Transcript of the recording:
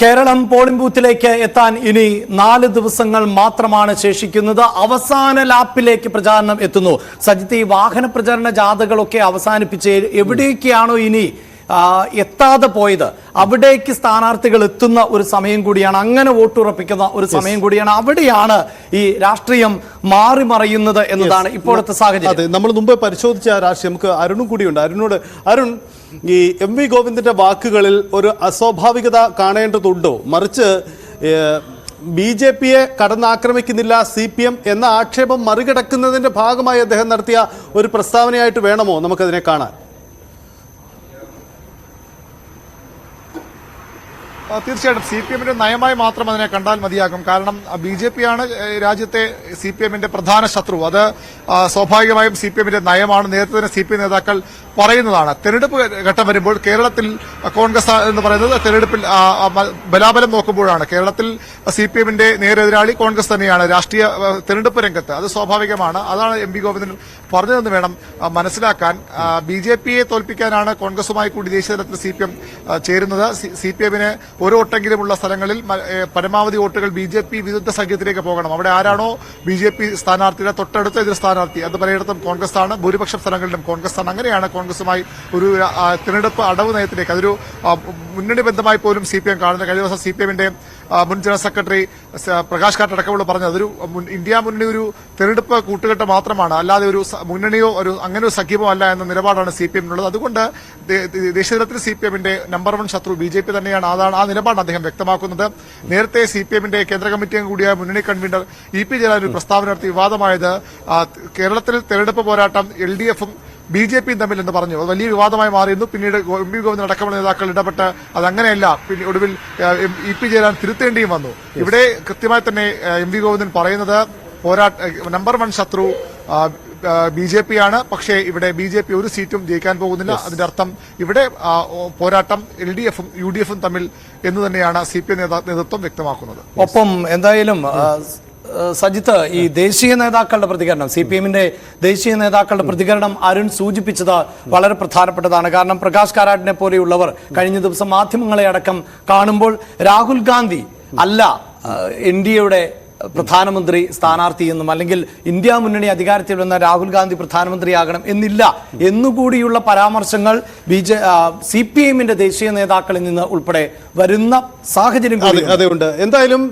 Keralam polling ബൂത്തിലേക്ക് എത്താൻ ഇനി 4 ദിവസങ്ങൾ മാത്രമാണ് ശേഷിക്കുന്നത്. അവസാന ലാപ്പിലേക്ക് പ്രചാരണം എത്തുന്നു. സജിത്ത്, ഈ വാഹന പ്രചാരണ ജാഥകളൊക്കെ അവസാനിപ്പിച്ച് എവിടേക്കാണോ ഇനി എത്താതെ പോയത് അവിടേക്ക് സ്ഥാനാർത്ഥികൾ എത്തുന്ന ഒരു സമയം കൂടിയാണ്, അങ്ങനെ വോട്ടുറപ്പിക്കുന്ന ഒരു സമയം കൂടിയാണ്. അവിടെയാണ് ഈ രാഷ്ട്രീയം മാറി മറയുന്നത് എന്നതാണ് ഇപ്പോഴത്തെ സാഹചര്യം. നമ്മൾ മുമ്പ് പരിശോധിച്ച രാഷ്ട്രീയം. നമുക്ക് അരുണും കൂടിയുണ്ട്. അരുൺ, ഈ MV ഗോവിന്ദന്റെ വാക്കുകളിൽ ഒരു അസ്വാഭാവികത കാണേണ്ടതുണ്ടോ? മറിച്ച് BJPയെ കടന്നാക്രമിക്കുന്നില്ല CPM എന്ന ആക്ഷേപം മറികടക്കുന്നതിന്റെ ഭാഗമായി അദ്ദേഹം നടത്തിയ ഒരു പ്രസ്താവനയായിട്ട് വേണമോ നമുക്കതിനെ കാണാൻ? തീർച്ചയായിട്ടും CPMന്റെ നയമായി മാത്രം അതിനെ കണ്ടാൽ മതിയാകും. കാരണം BJP ആണ് രാജ്യത്തെ CPMന്റെ പ്രധാന ശത്രു. അത് സ്വാഭാവികമായും CPMന്റെ നയമാണ്. നേരത്തെ തന്നെ CPM നേതാക്കൾ പറയുന്നതാണ്. തെരഞ്ഞെടുപ്പ് ഘട്ടം വരുമ്പോൾ കേരളത്തിൽ കോൺഗ്രസ് എന്ന് പറയുന്നത് തെരഞ്ഞെടുപ്പിൽ ബലാബലം നോക്കുമ്പോഴാണ്. കേരളത്തിൽ CPMന്റെ നേരെതിരാളി കോൺഗ്രസ് തന്നെയാണ് രാഷ്ട്രീയ തെരഞ്ഞെടുപ്പ് രംഗത്ത്. അത് സ്വാഭാവികമാണ്. അതാണ് MV ഗോവിന്ദൻ പറഞ്ഞതെന്ന് വേണം മനസ്സിലാക്കാൻ. BJPയെ തോൽപ്പിക്കാനാണ് കോൺഗ്രസുമായി കൂടി ദേശീയ തലത്തിൽ CPM ചേരുന്നത്. CPMന് ഒരു വോട്ടെങ്കിലുമുള്ള സ്ഥലങ്ങളിൽ പരമാവധി വോട്ടുകൾ BJP വിരുദ്ധ സഖ്യത്തിലേക്ക് പോകണം. അവിടെ ആരാണോ BJP സ്ഥാനാർത്ഥിയുടെ തൊട്ടടുത്ത എതിർ സ്ഥാനാർത്ഥി അത് പലയിടത്തും കോൺഗ്രസ് ആണ്, ഭൂരിപക്ഷം സ്ഥലങ്ങളിലും കോൺഗ്രസ് ആണ്. അങ്ങനെയാണ് കോൺഗ്രസുമായി ഒരു തിരഞ്ഞെടുപ്പ് അടവ് നയത്തിലേക്ക്, അതൊരു മുന്നണി ബന്ധമായി പോലും CPM കാണുന്നത്. കഴിഞ്ഞ ദിവസം CPMന്റെ മുൻ ജനറൽ സെക്രട്ടറി പ്രകാശ് കാട്ട് അടക്കമുള്ള പറഞ്ഞത് അതൊരു ഇന്ത്യ മുന്നണി ഒരു തെരഞ്ഞെടുപ്പ് കൂട്ടുകെട്ട് മാത്രമാണ്, അല്ലാതെ ഒരു മുന്നണിയോ അങ്ങനെ ഒരു സഖ്യമോ അല്ല എന്ന നിലപാടാണ് CPMനുള്ളത്. അതുകൊണ്ട് ദേശീയതലത്തിൽ CPMന്റെ നമ്പർ 1 ശത്രു BJP തന്നെയാണ്. അതാണ് ആ നിലപാടാണ് അദ്ദേഹം വ്യക്തമാക്കുന്നത്. നേരത്തെ CPMന്റെ കേന്ദ്ര കമ്മിറ്റി അംഗം കൂടിയായ മുന്നണി കൺവീനർ EP ജയരാജൻ ഒരു പ്രസ്താവന നടത്തി വിവാദമായത് കേരളത്തിൽ തെരഞ്ഞെടുപ്പ് പോരാട്ടം LDFും BJPയും തമ്മിൽ എന്ന് പറഞ്ഞു. അത് വലിയ വിവാദമായി മാറിയിരുന്നു. പിന്നീട് MV ഗോവിന്ദൻ അടക്കമുള്ള നേതാക്കൾ ഇടപെട്ട് അതങ്ങനെയല്ല, പിന്നെ ഒടുവിൽ EP ജയരാജൻ തിരുത്തേണ്ടിയും വന്നു. ഇവിടെ കൃത്യമായി തന്നെ MV ഗോവിന്ദൻ പറയുന്നത് നമ്പർ 1 ശത്രു BJP ആണ്. പക്ഷേ ഇവിടെ BJP ഒരു സീറ്റും ജയിക്കാൻ പോകുന്നില്ല. അതിന്റെ അർത്ഥം ഇവിടെ പോരാട്ടം LDFും UDFും തമ്മിൽ എന്ന് തന്നെയാണ് CPM നേതൃത്വം വ്യക്തമാക്കുന്നത്. ഒപ്പം എന്തായാലും സജിത്ത്, ഈ ദേശീയ നേതാക്കളുടെ പ്രതികരണം, CPMന്റെ ദേശീയ നേതാക്കളുടെ പ്രതികരണം അരുൺ സൂചിപ്പിച്ചത് വളരെ പ്രധാനപ്പെട്ടതാണ്. കാരണം പ്രകാശ് കാരാട്ടിനെ പോലെയുള്ളവർ കഴിഞ്ഞ ദിവസം മാധ്യമങ്ങളെ അടക്കം കാണുമ്പോൾ രാഹുൽ ഗാന്ധി അല്ല NDAയുടെ പ്രധാനമന്ത്രി സ്ഥാനാർത്ഥി എന്നും, അല്ലെങ്കിൽ ഇന്ത്യ മുന്നണി അധികാരത്തിൽ വന്ന രാഹുൽ ഗാന്ധി പ്രധാനമന്ത്രിയാകണം എന്നില്ല എന്നുകൂടിയുള്ള പരാമർശങ്ങൾ CPMന്റെ ദേശീയ നേതാക്കളിൽ നിന്ന് ഉൾപ്പെടെ വരുന്ന സാഹചര്യം കൂടി. എന്തായാലും